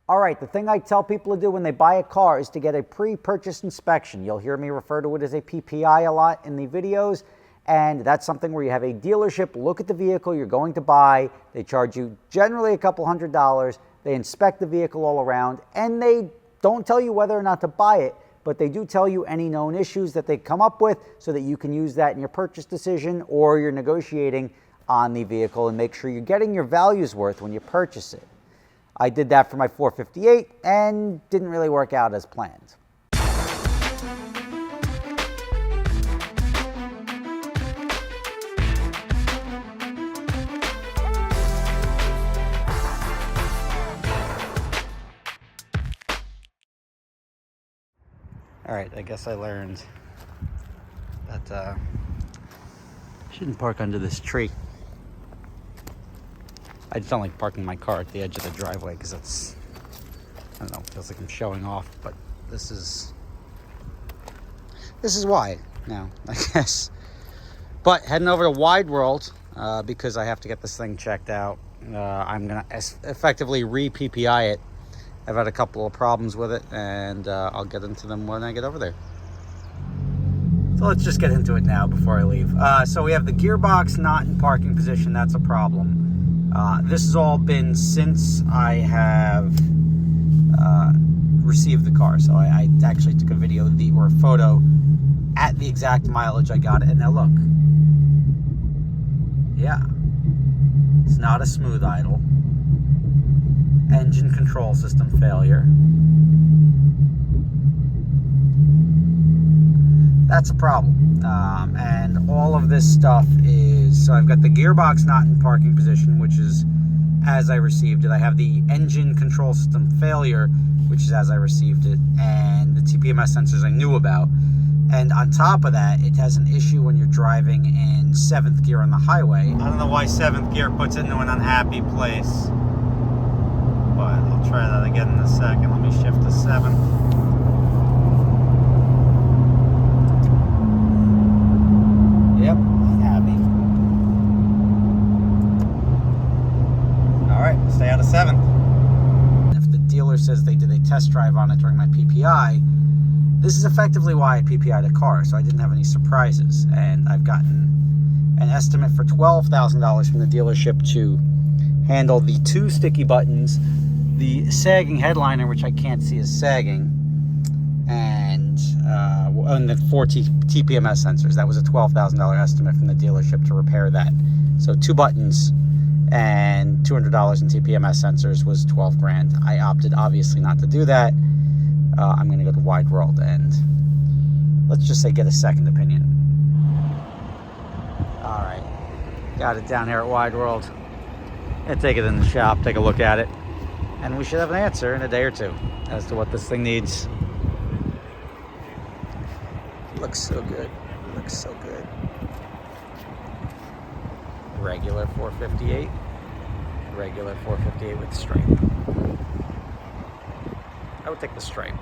All right, the thing I tell people to do when they buy a car is to get a pre-purchase inspection. You'll hear me refer to it as a PPI a lot in the videos, and that's something where you have a dealership look at the vehicle you're going to buy. They charge you generally a couple $100. They inspect the vehicle all around, and they don't tell you whether or not to buy it, but they do tell you any known issues that they come up with so that you can use that in your purchase decision or you're negotiating on the vehicle and make sure you're getting your value's worth when you purchase it. I did that for my 458 and didn't really work out as planned. All right, I guess I learned that I shouldn't park under this tree. I just don't like parking my car at the edge of the driveway because it's, I don't know, it feels like I'm showing off, but this is why now, I guess. But heading over to Wide World because I have to get this thing checked out. I'm gonna effectively re-PPI it. I've had a couple of problems with it, and I'll get into them when I get over there. So let's just get into it now before I leave. So we have the gearbox not in parking position. That's a problem. This has all been since I have received the car. So I actually took a video or a photo at the exact mileage I got it. And now look. Yeah. It's not a smooth idle. Engine control system failure. That's a problem. And all of this stuff is, so I've got the gearbox not in parking position, which is as I received it. I have the engine control system failure, which is as I received it, and the TPMS sensors I knew about. And on top of that, it has an issue when you're driving in 7th gear on the highway. I don't know why 7th gear puts it into an unhappy place, but I'll try that again in a second. Let me shift to 7. Yep, happy. All right, stay out of 7. If the dealer says they did a test drive on it during my PPI, this is effectively why I PPI'd a car, so I didn't have any surprises. And I've gotten an estimate for $12,000 from the dealership to handle the 2 sticky buttons, the sagging headliner, which I can't see is sagging, and the 4 TPMS sensors. That was a $12,000 estimate from the dealership to repair that. So 2 buttons and $200 in TPMS sensors was 12 grand. I opted obviously not to do that. I'm going to go to Wide World and let's just say get a second opinion. All right, got it down here at Wide World. And take it in the shop, take a look at it, and we should have an answer in a day or 2 as to what this thing needs. Looks so good. Looks so good. Regular 458. Regular 458 with stripe. I would take the stripe.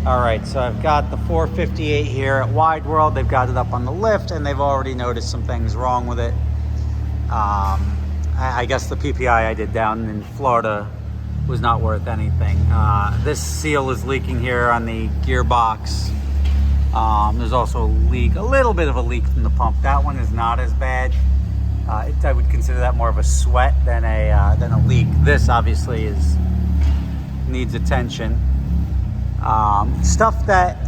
All right, so I've got the 458 here at Wide World. They've got it up on the lift, and they've already noticed some things wrong with it. I guess the PPI I did down in Florida was not worth anything. This seal is leaking here on the gearbox. There's also a little bit of a leak from the pump. That one is not as bad. I would consider that more of a sweat than a leak. This obviously needs attention. Stuff that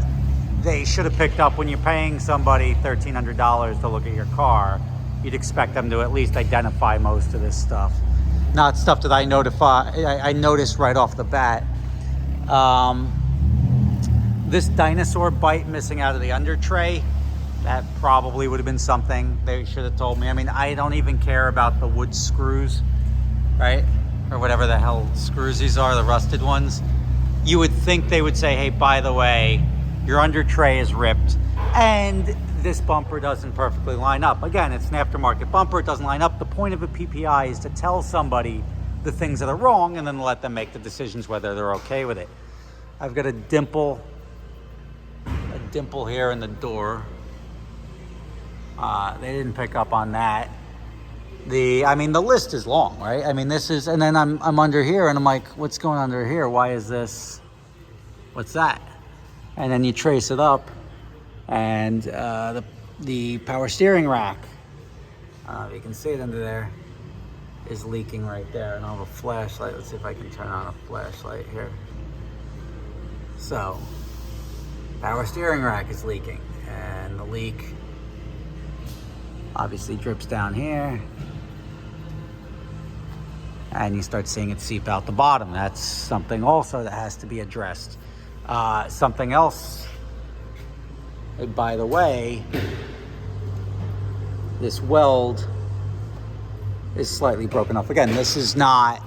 they should have picked up when you're paying somebody $1,300 to look at your car. You'd expect them to at least identify most of this stuff. Not stuff that I noticed right off the bat. This dinosaur bite missing out of the under tray, that probably would have been something they should have told me. I mean, I don't even care about the wood screws, right? Or whatever the hell screws these are, the rusted ones. You would think they would say, hey, by the way, your under tray is ripped and this bumper doesn't perfectly line up. Again, it's an aftermarket bumper, it doesn't line up. The point of a PPI is to tell somebody the things that are wrong and then let them make the decisions whether they're okay with it. I've got a dimple here in the door. They didn't pick up on that. I mean, the list is long, right? I mean, this is, and then I'm under here and I'm like, what's going on under here? Why is this, what's that? And then you trace it up, and the power steering rack, you can see it under there, is leaking right there. And I'll have a flashlight. Let's see if I can turn on a flashlight here. So, power steering rack is leaking, and the leak obviously drips down here, and you start seeing it seep out the bottom. That's something also that has to be addressed. Something else, by the way, this weld is slightly broken off. Again, this is not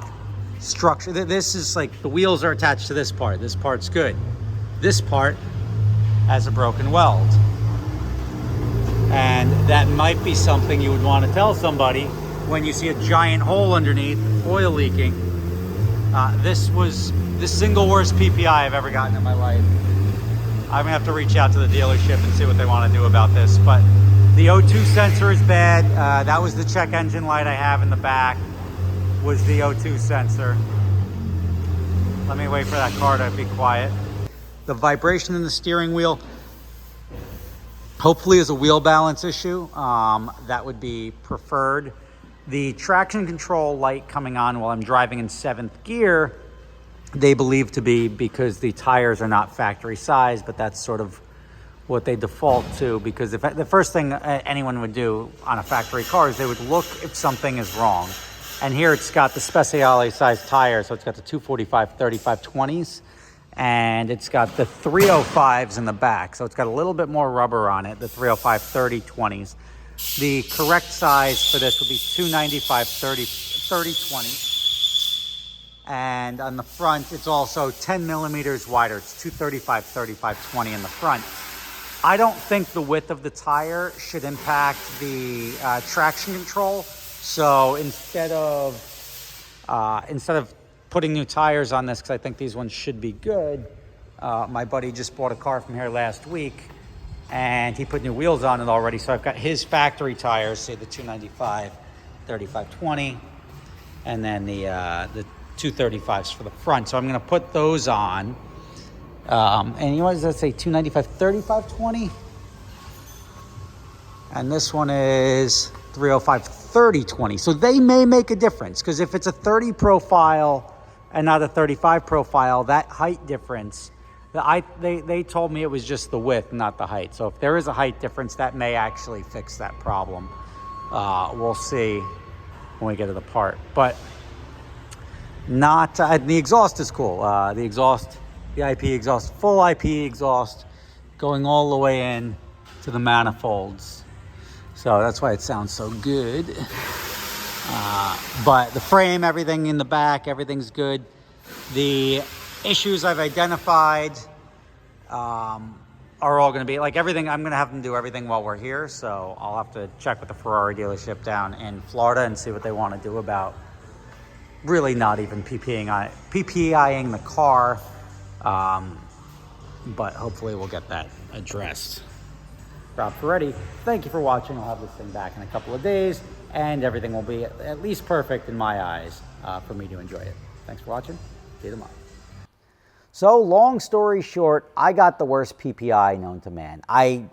structure. This is like the wheels are attached to this part. This part's good. This part has a broken weld. And that might be something you would want to tell somebody when you see a giant hole underneath, oil leaking. This was the single worst PPI I've ever gotten in my life. I'm gonna have to reach out to the dealership and see what they want to do about this. But the O2 sensor is bad. That was the check engine light I have in the back, was the O2 sensor. Let me wait for that car to be quiet. The vibration in the steering wheel, hopefully is a wheel balance issue. That would be preferred. The traction control light coming on while I'm driving in 7th gear, they believe to be because the tires are not factory size, but that's sort of what they default to, because if the first thing anyone would do on a factory car is they would look if something is wrong. And here it's got the Speciale size tire, so it's got the 245 35/20s, and it's got the 305s in the back, so it's got a little bit more rubber on it, the 305 30/20s. The correct size for this would be 295 30/20. And on the front, it's also 10 millimeters wider. It's 235 35/20 in the front. I don't think the width of the tire should impact the traction control. So instead of putting new tires on this, because I think these ones should be good, my buddy just bought a car from here last week, and he put new wheels on it already. So I've got his factory tires, say the 295 35/20, and then the 235s for the front. So I'm going to put those on. And you know what does that say? 295 35/20? And this one is 305 30/20. So they may make a difference, because if it's a 30 profile and not a 35 profile, that height difference, they told me it was just the width, not the height. So if there is a height difference, that may actually fix that problem. We'll see when we get to the part. But not the exhaust is cool. The exhaust, the IP exhaust, full IP exhaust, going all the way in to the manifolds. So that's why it sounds so good. But the frame, everything in the back, everything's good. The issues I've identified are all going to be like everything. I'm going to have them do everything while we're here. So I'll have to check with the Ferrari dealership down in Florida and see what they want to do about really not even PPIing the car. But hopefully we'll get that addressed. Rob Ferrari, thank you for watching. I'll have this thing back in a couple of days, and everything will be at least perfect in my eyes for me to enjoy it. Thanks for watching. See you tomorrow. So long story short, I got the worst PPI known to man. I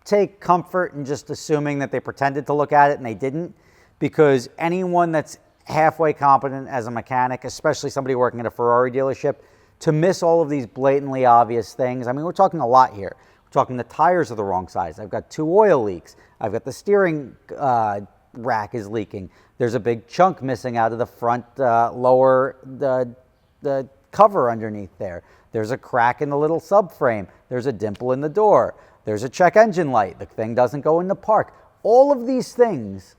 take comfort in just assuming that they pretended to look at it and they didn't, because anyone that's halfway competent as a mechanic, especially somebody working at a Ferrari dealership, to miss all of these blatantly obvious things. I mean, we're talking a lot here. We're talking the tires are the wrong size. I've got 2 oil leaks. I've got the steering rack is leaking. There's a big chunk missing out of the front lower, the cover underneath there. There's a crack in the little subframe. There's a dimple in the door. There's a check engine light. The thing doesn't go into park. All of these things,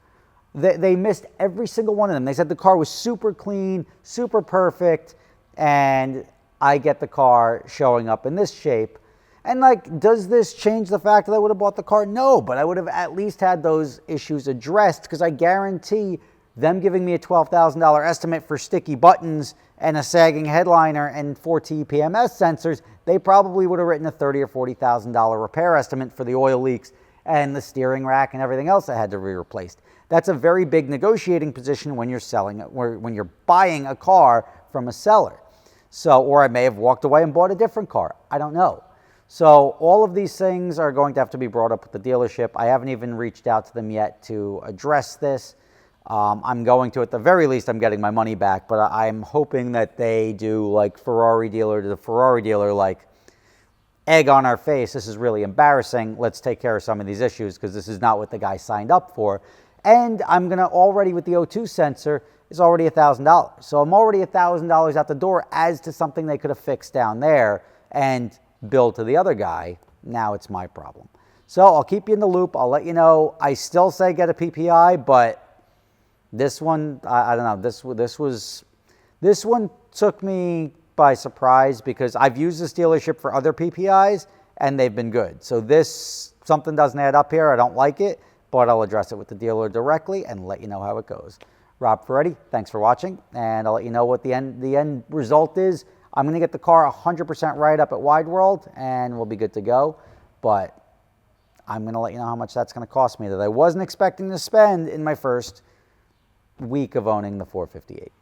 they missed every single one of them. They said the car was super clean, super perfect, and I get the car showing up in this shape. And like, does this change the fact that I would have bought the car? No, but I would have at least had those issues addressed, because I guarantee them giving me a $12,000 estimate for sticky buttons and a sagging headliner and 4 TPMS sensors, they probably would have written a $30,000 or $40,000 repair estimate for the oil leaks and the steering rack and everything else that had to be replaced. That's a very big negotiating position when you're selling it, when you're buying a car from a seller. So, or I may have walked away and bought a different car. I don't know. So all of these things are going to have to be brought up with the dealership. I haven't even reached out to them yet to address this. I'm going to, at the very least, I'm getting my money back, but I'm hoping that they do like Ferrari dealer to the Ferrari dealer, like egg on our face. This is really embarrassing. Let's take care of some of these issues because this is not what the guy signed up for. And I'm going to already, with the O2 sensor, is already $1,000. So I'm already $1,000 out the door as to something they could have fixed down there and billed to the other guy. Now it's my problem. So I'll keep you in the loop. I'll let you know. I still say get a PPI, but this one, I don't know. This one took me by surprise because I've used this dealership for other PPIs and they've been good. So something doesn't add up here. I don't like it, but I'll address it with the dealer directly and let you know how it goes. Rob Ferrari, thanks for watching, and I'll let you know what the end result is. I'm going to get the car 100% right up at Wide World, and we'll be good to go. But I'm going to let you know how much that's going to cost me that I wasn't expecting to spend in my first week of owning the 458.